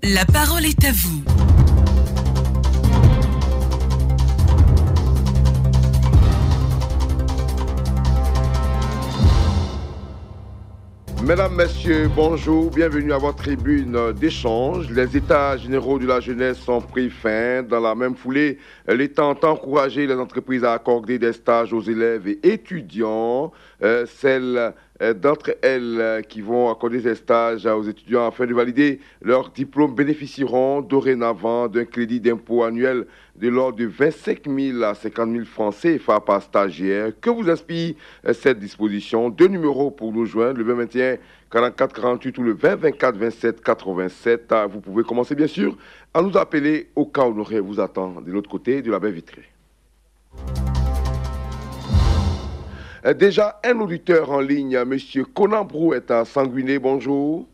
La parole est à vous. Mesdames, Messieurs, bonjour, bienvenue à votre tribune d'échange. Les états généraux de la jeunesse ont pris fin. Dans la même foulée, l'État entend encourager les entreprises à accorder des stages aux élèves et étudiants. Celles d'entre elles qui vont accorder ces stages aux étudiants afin de valider leur diplôme bénéficieront dorénavant d'un crédit d'impôt annuel de l'ordre de 25 000 à 50 000 francs CFA par stagiaire. Que vous inspire cette disposition? Deux numéros pour nous joindre, le 21 44 48 ou le 20 24 27 87. Vous pouvez commencer bien sûr à nous appeler au cas où Honoré vous attend de l'autre côté de la baie vitrée. Déjà, un auditeur en ligne, M. Conan Brou est à Sanguiné. Bonjour.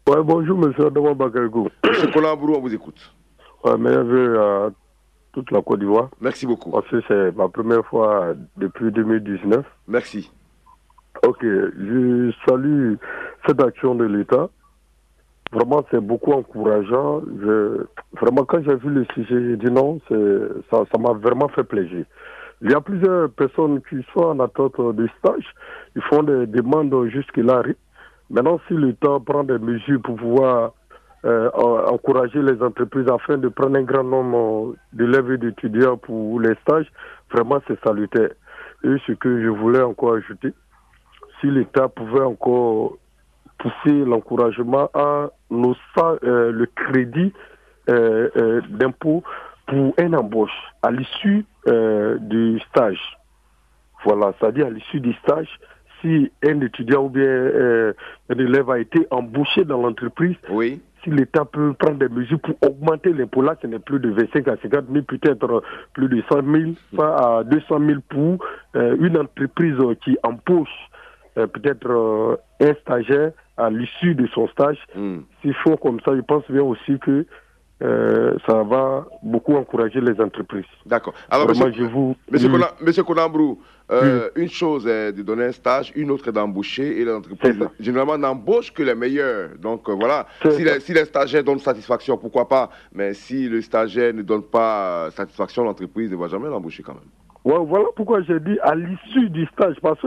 Oui, bonjour, M. Adama Bakayoko. M. Conan Brou, on vous écoute. Ouais, meilleur vœu à toute la Côte d'Ivoire. Merci beaucoup. Parce que c'est ma première fois depuis 2019. Merci. Ok, je salue cette action de l'État. Vraiment, c'est beaucoup encourageant. Vraiment, quand j'ai vu le sujet, j'ai dit non, ça m'a vraiment fait plaisir. Il y a plusieurs personnes qui sont en attente de stage. Ils font des demandes jusque-là. Maintenant, si l'État prend des mesures pour pouvoir encourager les entreprises afin de prendre un grand nombre d'élèves et d'étudiants pour les stages, vraiment, c'est salutaire. Et ce que je voulais encore ajouter, si l'État pouvait encore pousser l'encouragement à le crédit d'impôt pour une embauche à l'issue du stage. Voilà, c'est-à-dire à l'issue du stage, si un étudiant ou bien un élève a été embauché dans l'entreprise, oui, si l'État peut prendre des mesures pour augmenter l'impôt, là, ce n'est plus de 25 à 50 000, peut-être plus de 100 000 à 200 000 pour une entreprise qui embauche peut-être un stagiaire à l'issue de son stage. S'ils font comme ça, je pense bien aussi que ça va beaucoup encourager les entreprises. D'accord. Alors, vraiment, Monsieur Konambrou, une chose est de donner un stage, une autre est d'embaucher, et l'entreprise généralement n'embauche que les meilleurs. Donc voilà, si les stagiaires donnent satisfaction, pourquoi pas, mais si le stagiaire ne donne pas satisfaction, l'entreprise ne va jamais l'embaucher quand même. Ouais, voilà pourquoi j'ai dit à l'issue du stage, parce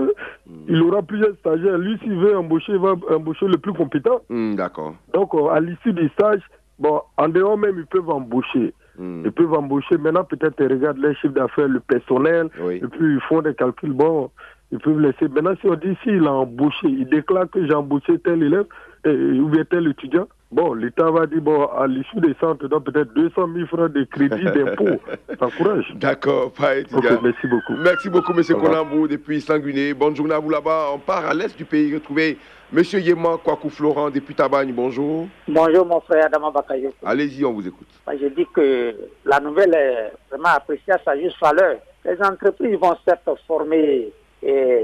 qu'il aura plusieurs stagiaires. Lui, s'il veut embaucher, il va embaucher le plus compétent. D'accord. Donc, à l'issue du stage, bon, en dehors même, ils peuvent embaucher. Ils peuvent embaucher. Maintenant, peut-être, ils regardent les chiffres d'affaires, le personnel, et puis ils font des calculs. Bon, ils peuvent laisser. Maintenant, si on dit, s'il a embauché, il déclare que j'ai embauché tel élève, ou bien tel étudiant, bon, l'État va dire, bon, à l'issue des centres, donc peut-être 200 000 francs de crédit d'impôt. Ça encourage. D'accord, pas étudiant. Okay, merci beaucoup. Merci beaucoup, M. Konambrou, depuis Sanguiné. Bonne journée à vous là-bas. On part à l'est du pays retrouver M. Yéman Kwaku Florent, depuis Tabagne. Bonjour. Bonjour, mon frère Adama Bakayoko. Allez-y, on vous écoute. Je dis que la nouvelle est vraiment appréciée à sa juste valeur. Les entreprises vont certes former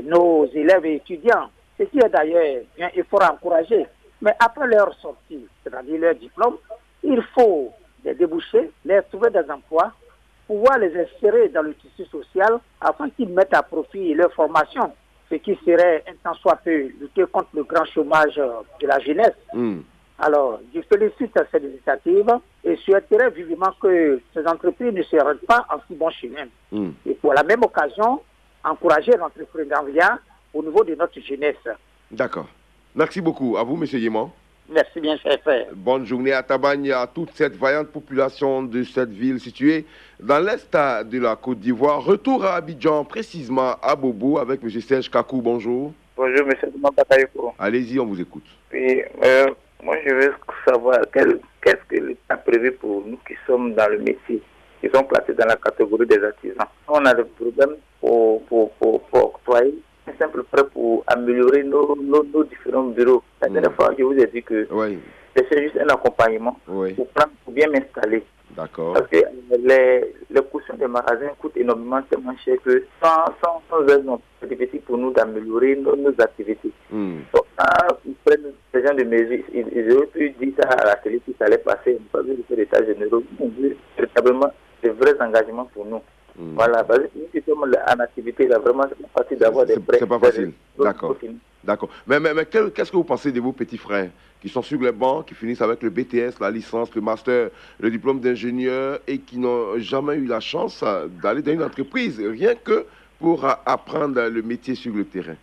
nos élèves et étudiants, ce qui est d'ailleurs bien, il faut encourager. Mais après leur sortie, c'est-à-dire leur diplôme, il faut des débouchés, les trouver des emplois, pouvoir les insérer dans le tissu social afin qu'ils mettent à profit leur formation, ce qui serait un tant soit peu lutter contre le grand chômage de la jeunesse. Alors, je félicite cette initiative et souhaiterais vivement que ces entreprises ne se rendent pas en si bon chemin. Et pour la même occasion, encourager l'entrepreneuriat au niveau de notre jeunesse. D'accord. Merci beaucoup. À vous, M. Yéman. Merci bien, cher frère. Bonne journée à Tabagne, à toute cette vaillante population de cette ville située dans l'est de la Côte d'Ivoire. Retour à Abidjan, précisément à Bobo, avec M. Serge Kakou. Bonjour. Bonjour, M. Bakayoko. Allez-y, on vous écoute. Oui, moi, je veux savoir qu'est-ce que l'État a prévu pour nous qui sommes dans le métier, qui sont placés dans la catégorie des artisans. On a des problèmes pour octroyer un simple prêt pour améliorer nos différents bureaux. La dernière fois, je vous ai dit que c'est juste un accompagnement pour bien m'installer. D'accord. Parce que les cautions des magasins coûtent énormément, tellement cher que sans c'est difficile pour nous d'améliorer nos activités. Donc, ils prennent ce genre de mesures. Ils auraient pu dire ça à la télé si ça allait passer. On ne peut pas l'état généraux. On veut véritablement de vrais engagements pour nous. Voilà, parce que nous qui sommes en activité, là, vraiment, c'est pas facile d'avoir des prêts. C'est pas facile. D'accord. D'accord. Mais qu'est-ce que vous pensez de vos petits frères qui sont sur les bancs, qui finissent avec le BTS, la licence, le master, le diplôme d'ingénieur et qui n'ont jamais eu la chance d'aller dans une entreprise, rien que pour apprendre le métier sur le terrain.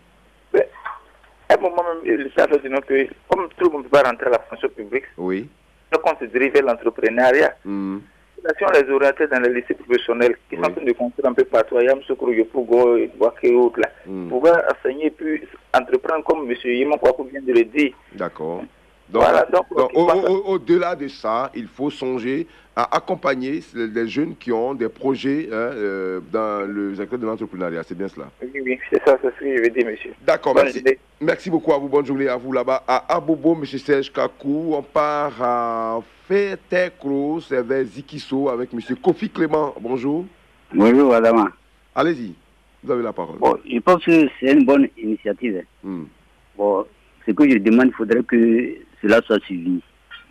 À un moment même, le chef a dit que comme tout le monde ne peut pas rentrer à la fonction publique, oui. donc on se dirige vers l'entrepreneuriat. Si on les orientait dans les lycées professionnels qui sont en train de construire un peu partout, Yam Sokoro, Pougo, Boaké et autres, pouvoir enseigner puis entreprendre comme M. Yimon Kwaku vient de le dire. D'accord. Donc, voilà, au-delà de ça, il faut songer à accompagner les jeunes qui ont des projets dans le secteur de l'entrepreneuriat. C'est bien cela? Oui, c'est ça, c'est ce que je veux dire, monsieur. D'accord, merci. Merci beaucoup à vous. Bonne journée à vous là-bas. À Abobo, M. Serge Kakou, on part à Fétekro, c'est vers Zikiso avec M. Kofi Clément. Bonjour. Bonjour, madame. Allez-y, vous avez la parole. Bon, je pense que c'est une bonne initiative. Bon, ce que je demande, il faudrait que cela soit suivi.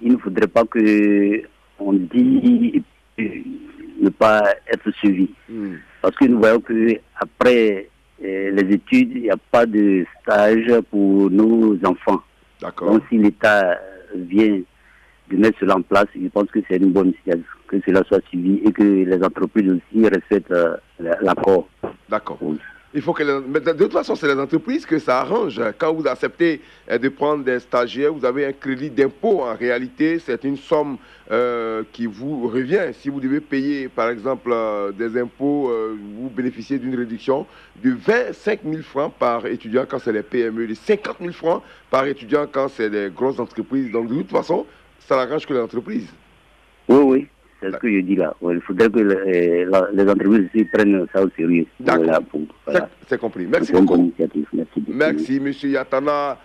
Il ne faudrait pas qu'on dise ne pas être suivi. Parce que nous voyons qu'après les études, il n'y a pas de stage pour nos enfants. Donc si l'État vient de mettre cela en place, je pense que c'est une bonne initiative, que cela soit suivi et que les entreprises aussi respectent l'accord. D'accord. Oui. Il faut que mais de toute façon, c'est les entreprises que ça arrange. Quand vous acceptez de prendre des stagiaires, vous avez un crédit d'impôt. En réalité, c'est une somme qui vous revient. Si vous devez payer, par exemple, des impôts, vous bénéficiez d'une réduction de 25 000 francs par étudiant quand c'est les PME, de 50 000 francs par étudiant quand c'est des grosses entreprises. Donc, de toute façon, ça n'arrange que les entreprises. Oui. C'est ce que je dis là. Il faudrait que les entreprises aussi prennent ça au sérieux. D'accord. Voilà. C'est compris. Merci beaucoup. Merci, M. Yatana.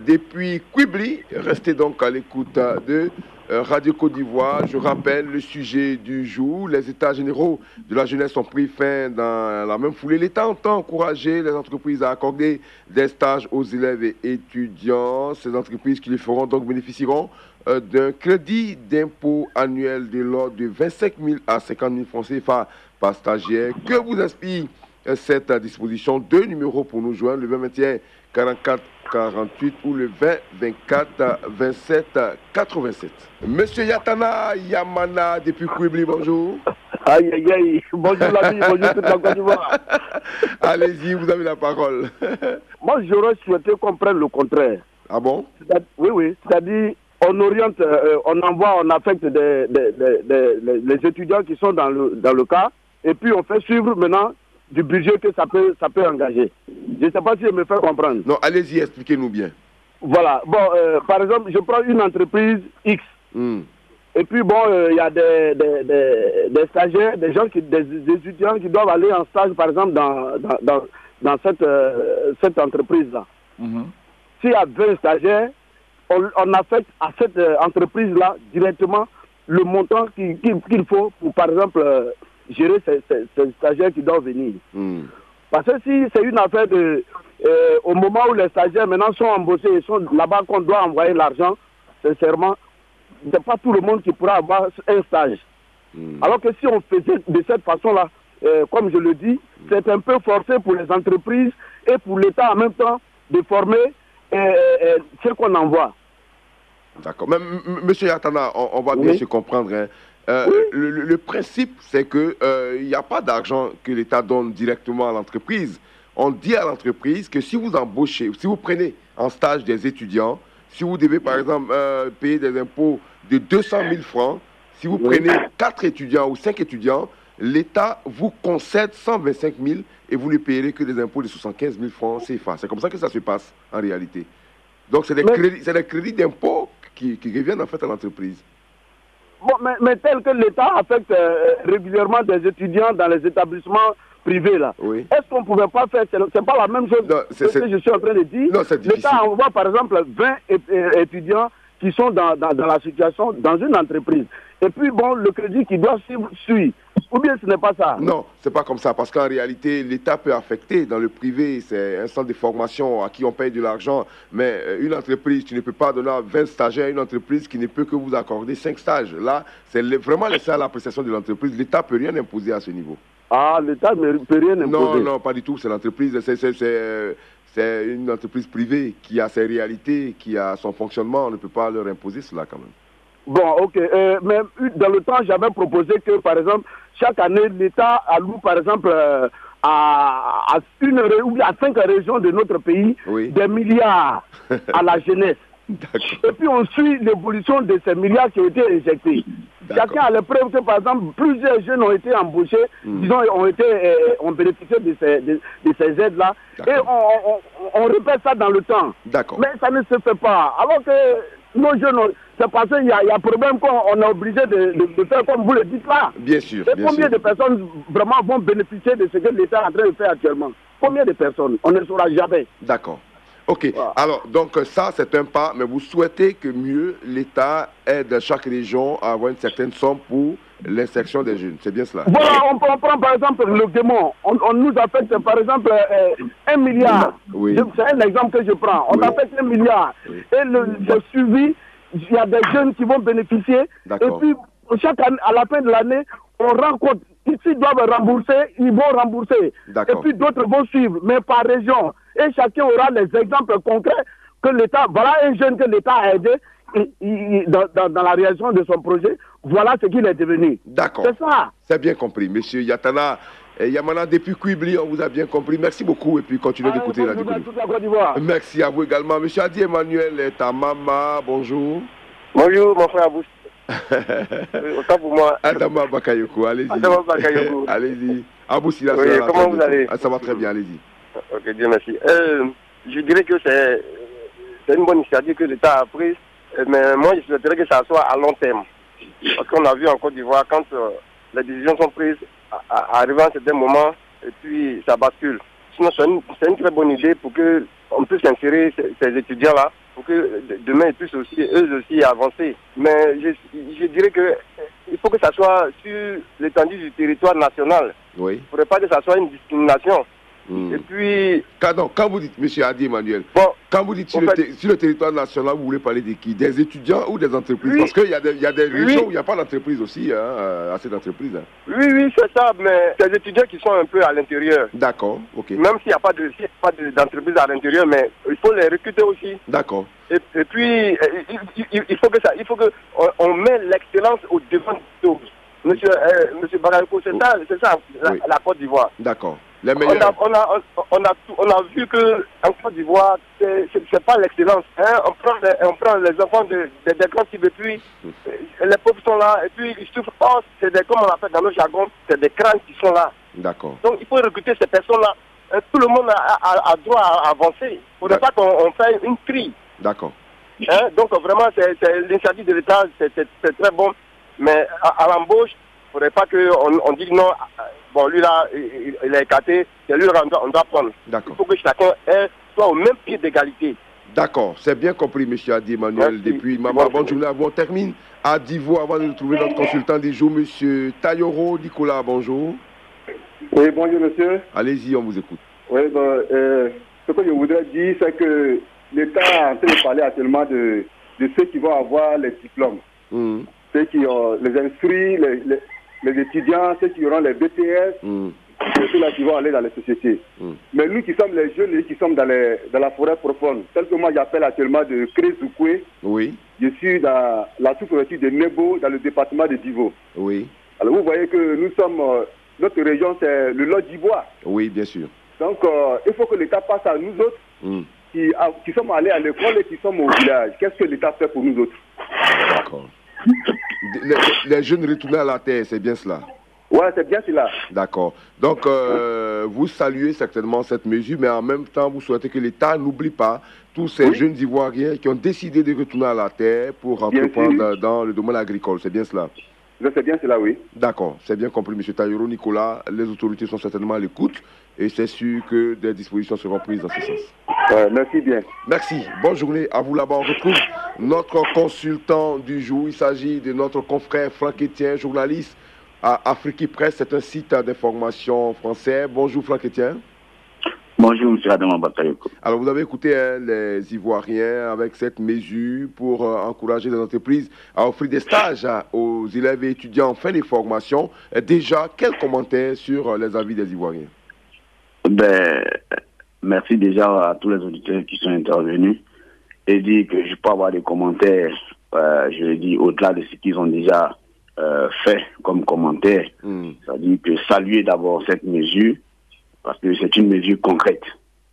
Depuis Kwibli, restez donc à l'écoute de Radio Côte d'Ivoire. Je rappelle le sujet du jour. Les États généraux de la jeunesse ont pris fin dans la même foulée. L'État entend encourager les entreprises à accorder des stages aux élèves et étudiants. Ces entreprises qui les feront donc bénéficieront d'un crédit d'impôt annuel de l'ordre de 25 000 à 50 000 francs CFA par stagiaire. Que vous inspire cette disposition? 2 numéros pour nous joindre, le 20 21 44 48 ou le 20 24 27 87. Monsieur Yatana Yamana depuis Kwibli, bonjour. Aïe, aïe, aïe. Bonjour l'ami, bonjour toute la Côte d'Ivoire. Allez-y, vous avez la parole. Moi, j'aurais souhaité qu'on prenne le contraire. Ah bon? Oui. C'est-à-dire, on oriente, on envoie, on affecte les étudiants qui sont dans le cas, et puis on fait suivre maintenant du budget que ça peut engager. Je ne sais pas si je me fais comprendre. Non, allez-y, expliquez-nous bien. Voilà. Bon, par exemple, je prends une entreprise X. Et puis bon, il y a des stagiaires, des étudiants qui doivent aller en stage, par exemple, dans cette entreprise-là. S'il y a 20 stagiaires, on affecte à cette entreprise-là directement le montant qu'il faut pour, par exemple, gérer ces stagiaires qui doivent venir. Parce que si c'est une affaire au moment où les stagiaires maintenant sont embauchés et sont là-bas qu'on doit envoyer l'argent, sincèrement, c'est pas tout le monde qui pourra avoir un stage. Alors que si on faisait de cette façon-là, comme je le dis, c'est un peu forcé pour les entreprises et pour l'État en même temps de former ce qu'on envoie. D'accord. Mais monsieur Yatana, on va bien se comprendre. Hein. Le principe, c'est que il n'y a pas d'argent que l'État donne directement à l'entreprise. On dit à l'entreprise que si vous embauchez, si vous prenez en stage des étudiants, si vous devez par exemple payer des impôts de 200 000 francs, si vous prenez 4 étudiants ou 5 étudiants, l'État vous concède 125 000 et vous ne payerez que des impôts de 75 000 francs CFA. C'est comme ça que ça se passe en réalité. Donc c'est des crédits d'impôts qui reviennent en fait à l'entreprise. Bon, mais tel que l'État affecte régulièrement des étudiants dans les établissements privés là, est-ce qu'on ne pouvait pas faire, c'est pas la même chose que je suis en train de dire. L'État envoie par exemple 20 étudiants qui sont dans la situation, dans une entreprise. Et puis bon, le crédit qui doit suivre. Ou bien ce n'est pas ça? Non, c'est pas comme ça, parce qu'en réalité, l'État peut affecter dans le privé, c'est un centre de formation à qui on paye de l'argent, mais une entreprise, tu ne peux pas donner 20 stagiaires à une entreprise qui ne peut que vous accorder 5 stages. Là, c'est vraiment laissé à l'appréciation de l'entreprise. L'État ne peut rien imposer à ce niveau. Ah, l'État ne peut rien imposer? Non, pas du tout, c'est l'entreprise, c'est une entreprise privée qui a ses réalités, qui a son fonctionnement. On ne peut pas leur imposer cela quand même. Bon, ok. Mais dans le temps, j'avais proposé que, par exemple, chaque année, l'État alloue, par exemple, à une ou à 5 régions de notre pays, des milliards à la jeunesse. Et puis on suit l'évolution de ces milliards qui ont été injectés. Chacun a la preuve que, par exemple, plusieurs jeunes ont été embauchés, disons, ont bénéficié de ces aides-là. Et on répète ça dans le temps. Mais ça ne se fait pas. Alors que nos jeunes, c'est parce qu'il y a problème qu'on est obligé de faire comme vous le dites là. Bien sûr. Et combien de personnes vraiment vont bénéficier de ce que l'État est en train de faire actuellement? Combien de personnes? On ne saura jamais. D'accord. Ok, alors donc ça c'est un pas, mais vous souhaitez que mieux l'État aide chaque région à avoir une certaine somme pour l'insertion des jeunes, c'est bien cela? Voilà, on prend par exemple le Guémon, on nous a fait par exemple 1 milliard, c'est un exemple que je prends, on a fait 1 milliard, et le suivi, il y a des jeunes qui vont bénéficier, et puis chaque année, à la fin de l'année, on rencontre, ici doivent rembourser, ils vont rembourser, et puis d'autres vont suivre, mais par région. Et chacun aura les exemples concrets que l'État, voilà un jeune que l'État a aidé dans la réalisation de son projet, voilà ce qu'il est devenu. D'accord. C'est ça. C'est bien compris. Monsieur Yatana Yamana, depuis Kwibli, on vous a bien compris. Merci beaucoup et puis continuez d'écouter la Côte d'Ivoire. Merci à vous également. Monsieur Adi Emmanuel, ta maman, bonjour. Bonjour, mon frère Abous. Autant pour moi. Adama Bakayoko, allez-y. Adama Bakayoko. Allez-y. Abous, il a comment vous allez? Ça va très bien, allez-y. Ok, Dieu merci. Je dirais que c'est une bonne initiative que l'État a prise, mais moi je souhaiterais que ça soit à long terme. Parce qu'on a vu en Côte d'Ivoire, quand les décisions sont prises, arrivant à un certain moment, et puis ça bascule. Sinon, c'est une très bonne idée pour qu'on puisse insérer ces étudiants-là, pour que demain ils puissent aussi, eux aussi avancer. Mais je dirais qu'il faut que ça soit sur l'étendue du territoire national. Oui. Il ne faudrait pas que ça soit une discrimination. Et puis... Quand vous dites, monsieur Adi Emmanuel, quand vous dites sur le territoire national, vous voulez parler de qui? Des étudiants ou des entreprises? Parce qu'il y a des régions où il n'y a pas d'entreprise aussi, assez d'entreprises. Oui, c'est ça, mais des étudiants qui sont un peu à l'intérieur. D'accord, ok. Même s'il n'y a pas d'entreprise à l'intérieur, mais il faut les recruter aussi. D'accord. Et puis, il faut qu'on met l'excellence au devant de tout. Monsieur Bakayoko, c'est ça la Côte d'Ivoire. D'accord. On a vu que en Côte d'Ivoire, c'est pas l'excellence. Hein? On prend les enfants des grands types et puis les pauvres sont là et puis ils souffrent pas. C'est comme on appelle dans le jargon, c'est des crânes qui sont là. D'accord. Donc il faut recruter ces personnes-là. Tout le monde a droit à avancer. Il ne faudrait pas qu'on fasse une tri. D'accord. Hein? Donc vraiment, c'est l'initiative de l'État, c'est très bon. Mais à l'embauche, il ne faudrait pas qu'on dise non. Bon, lui là, il est écarté, c'est lui on doit prendre. Il faut que chacun soit au même pied d'égalité. D'accord, c'est bien compris, monsieur Adi Emmanuel. Depuis Maman, bonne journée à vous. On termine à Divo avant de retrouver notre consultant du jour, monsieur Tayoro Nicolas. Bonjour. Oui, bonjour, monsieur. Allez-y, on vous écoute. Oui, ce que je voudrais dire, c'est que l'État est en train de parler actuellement de ceux qui vont avoir les diplômes. Ceux qui ont les instruits, les étudiants, ceux qui auront les BTS, c'est ceux-là qui vont aller dans les sociétés. Mais nous qui sommes les jeunes et qui sommes dans la forêt profonde, tel que moi j'appelle actuellement de Krezukwe, je suis dans la sous-préfecture de Nebo, dans le département de Divo. Oui. Alors vous voyez que nous sommes, notre région c'est le Lot d'Ivoire. Oui, bien sûr. Donc il faut que l'État passe à nous autres qui sommes allés à l'école et qui sommes au village. Qu'est-ce que l'État fait pour nous autres? D'accord. Les jeunes retournés à la terre, c'est bien cela? Ouais, c'est bien cela. D'accord. Donc, vous saluez certainement cette mesure, mais en même temps, vous souhaitez que l'État n'oublie pas tous ces jeunes Ivoiriens qui ont décidé de retourner à la terre pour entreprendre dans le domaine agricole. C'est bien cela? C'est bien cela, oui. D'accord. C'est bien compris, M. Tayoro Nicolas. Les autorités sont certainement à l'écoute et c'est sûr que des dispositions seront prises dans ce sens. Merci bien. Merci. Bonne journée à vous là-bas. On retrouve notre consultant du jour. Il s'agit de notre confrère Franck Etienne, journaliste à Afrique Presse. C'est un site d'information français. Bonjour Franck Etienne. Bonjour M. Adama Bakayoko. Alors vous avez écouté les Ivoiriens avec cette mesure pour encourager les entreprises à offrir des stages aux élèves et étudiants en fin de formation. Déjà, quels commentaires sur les avis des Ivoiriens? merci déjà à tous les auditeurs qui sont intervenus et dire que je peux avoir des commentaires, je le dis, au-delà de ce qu'ils ont déjà fait comme commentaire. C'est-à-dire que saluer d'abord cette mesure, parce que c'est une mesure concrète.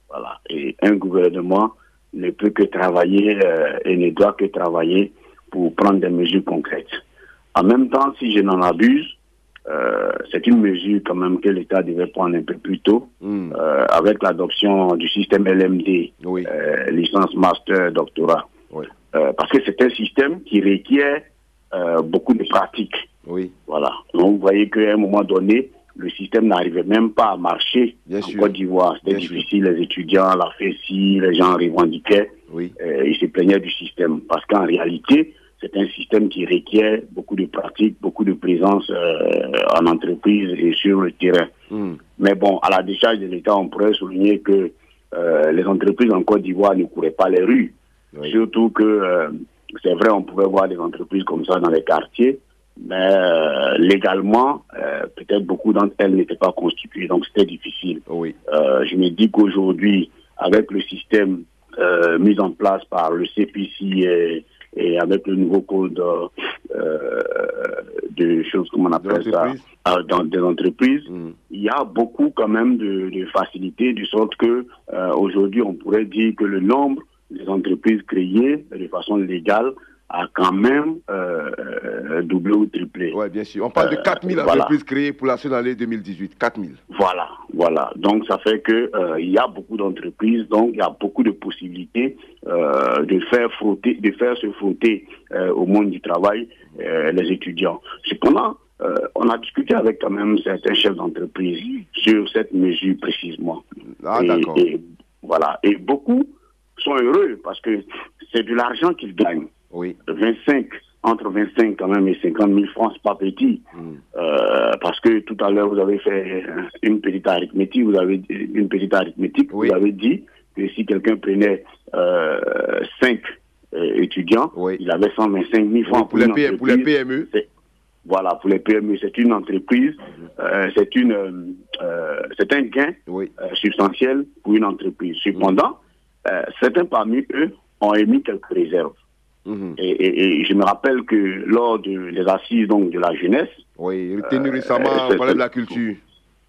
Voilà. Et un gouvernement ne peut que travailler et ne doit que travailler pour prendre des mesures concrètes. En même temps, si je n'en abuse, c'est une mesure quand même que l'État devait prendre un peu plus tôt, avec l'adoption du système LMD, licence, master, doctorat. Parce que c'est un système qui requiert beaucoup de pratiques. Voilà. Donc vous voyez qu'à un moment donné, le système n'arrivait même pas à marcher en Côte d'Ivoire. C'était difficile, les étudiants, la FESI, les gens revendiquaient, ils se plaignaient du système. Parce qu'en réalité, c'est un système qui requiert beaucoup de pratiques, beaucoup de présence en entreprise et sur le terrain. Mais bon, à la décharge de l'État, on pourrait souligner que les entreprises en Côte d'Ivoire ne couraient pas les rues. Surtout que, c'est vrai, on pouvait voir des entreprises comme ça dans les quartiers, mais légalement, peut-être beaucoup d'entre elles n'étaient pas constituées, donc c'était difficile. Je me dis qu'aujourd'hui, avec le système mis en place par le CPC et avec le nouveau code de choses, comme on appelle ça, dans des entreprises, il y a beaucoup quand même de facilités, de sorte que aujourd'hui, on pourrait dire que le nombre des entreprises créées de façon légale a quand même doublé ou triplé. Oui, bien sûr. On parle de 4000 entreprises créées pour la seule année 2018. 4000. Voilà. Donc, ça fait que il y a beaucoup d'entreprises, donc il y a beaucoup de possibilités de faire se frotter au monde du travail les étudiants. Cependant, on a discuté avec quand même certains chefs d'entreprise sur cette mesure précisément. D'accord. Voilà. Et beaucoup sont heureux parce que c'est de l'argent qu'ils gagnent. Entre 25 quand même et 50 000 francs, c'est pas petit. Parce que tout à l'heure, vous avez fait une petite arithmétique, vous avez dit que si quelqu'un prenait 5 étudiants, il avait 125 000 francs pour les PME. Voilà, pour les PME, c'est une entreprise, c'est un gain substantiel pour une entreprise. Cependant, certains parmi eux ont émis quelques réserves. Et je me rappelle que lors des assises donc, de la jeunesse... retenu récemment, on parlait de la culture.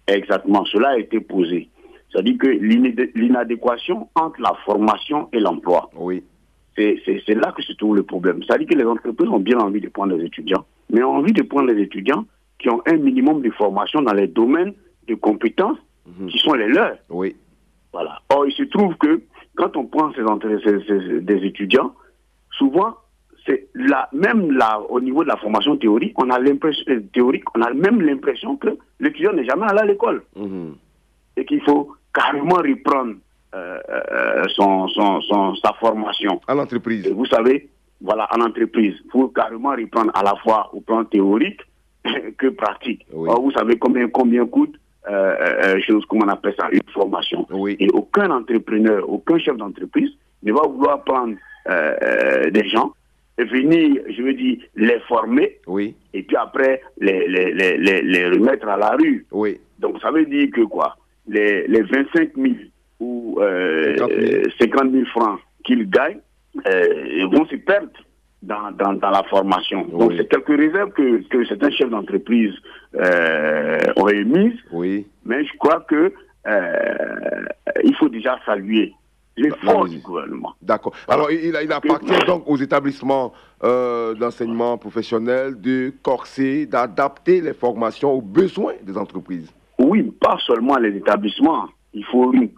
Exactement, cela a été posé. C'est-à-dire que l'inadéquation entre la formation et l'emploi, c'est là que se trouve le problème. C'est-à-dire que les entreprises ont bien envie de prendre les étudiants, mais ont envie de prendre les étudiants qui ont un minimum de formation dans les domaines de compétences qui sont les leurs. Voilà. Or, il se trouve que quand on prend des étudiants, souvent, c'est même au niveau de la formation théorique, on a même l'impression que l'étudiant n'est jamais allé à l'école. Et qu'il faut carrément reprendre sa formation. À l'entreprise. Et vous savez, voilà, à l'entreprise, il faut carrément reprendre à la fois au plan théorique que pratique. Or, vous savez combien coûte comment on appelle ça, une formation. Et aucun entrepreneur, aucun chef d'entreprise ne va vouloir prendre des gens et venir, je veux dire, les former et puis après les remettre à la rue. Donc ça veut dire que quoi, les 25 000 ou 50 000 francs qu'ils gagnent vont se perdre dans la formation. Donc c'est quelques réserves que certains chefs d'entreprise ont émises, mais je crois que il faut déjà saluer l'effort du gouvernement. D'accord. Alors, il appartient donc aux établissements d'enseignement professionnel de corser, d'adapter les formations aux besoins des entreprises. Oui, pas seulement les établissements. Il faut une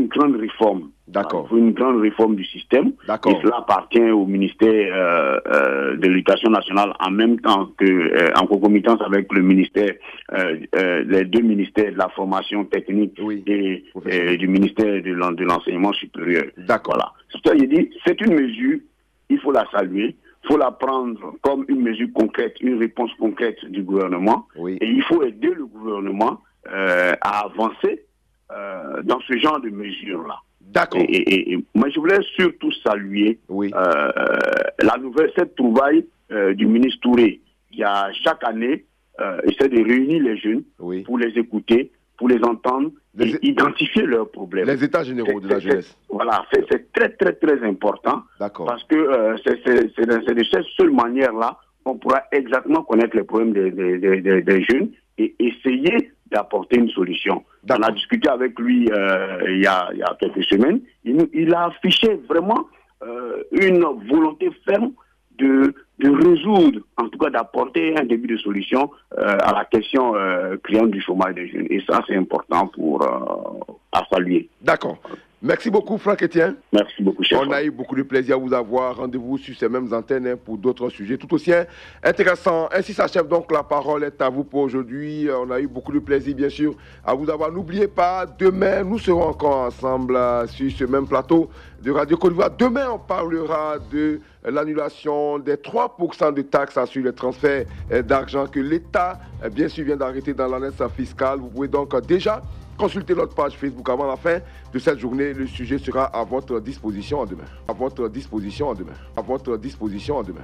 grande réforme. D'accord. Il faut une grande réforme du système. D'accord. Et cela appartient au ministère de l'Éducation nationale en même temps que, en concomitance avec le ministère, les deux ministères de la formation technique et du ministère de l'enseignement supérieur. D'accord. Voilà. C'est ça, il dit, c'est une mesure, il faut la saluer, il faut la prendre comme une mesure concrète, une réponse concrète du gouvernement. Et il faut aider le gouvernement à avancer dans ce genre de mesures-là. D'accord. Et moi, je voulais surtout saluer cette trouvaille du ministre Touré, qui a chaque année essaie de réunir les jeunes pour les écouter, pour les entendre et identifier leurs problèmes. Les états généraux de la jeunesse. Voilà, c'est très, très, très important. D'accord. Parce que c'est de cette seule manière-là qu'on pourra exactement connaître les problèmes des jeunes et essayer d'apporter une solution. On a discuté avec lui il y a quelques semaines. Il a affiché vraiment une volonté ferme de résoudre, en tout cas d'apporter un début de solution à la question criante du chômage des jeunes. Et ça, c'est important à saluer. D'accord. Merci beaucoup, Franck Etienne. Merci beaucoup, chef. On a eu beaucoup de plaisir à vous avoir. Rendez-vous sur ces mêmes antennes pour d'autres sujets tout aussi intéressants. Ainsi s'achève donc la parole est à vous pour aujourd'hui. On a eu beaucoup de plaisir, bien sûr, à vous avoir. N'oubliez pas, demain, nous serons encore ensemble sur ce même plateau de Radio Côte d'Ivoire. Demain, on parlera de l'annulation des 3% de taxes sur les transferts d'argent que l'État, bien sûr, vient d'arrêter dans l'annonce fiscale. Vous pouvez donc déjà consultez notre page Facebook avant la fin de cette journée. Le sujet sera à votre disposition à demain. À votre disposition à demain. À votre disposition à demain.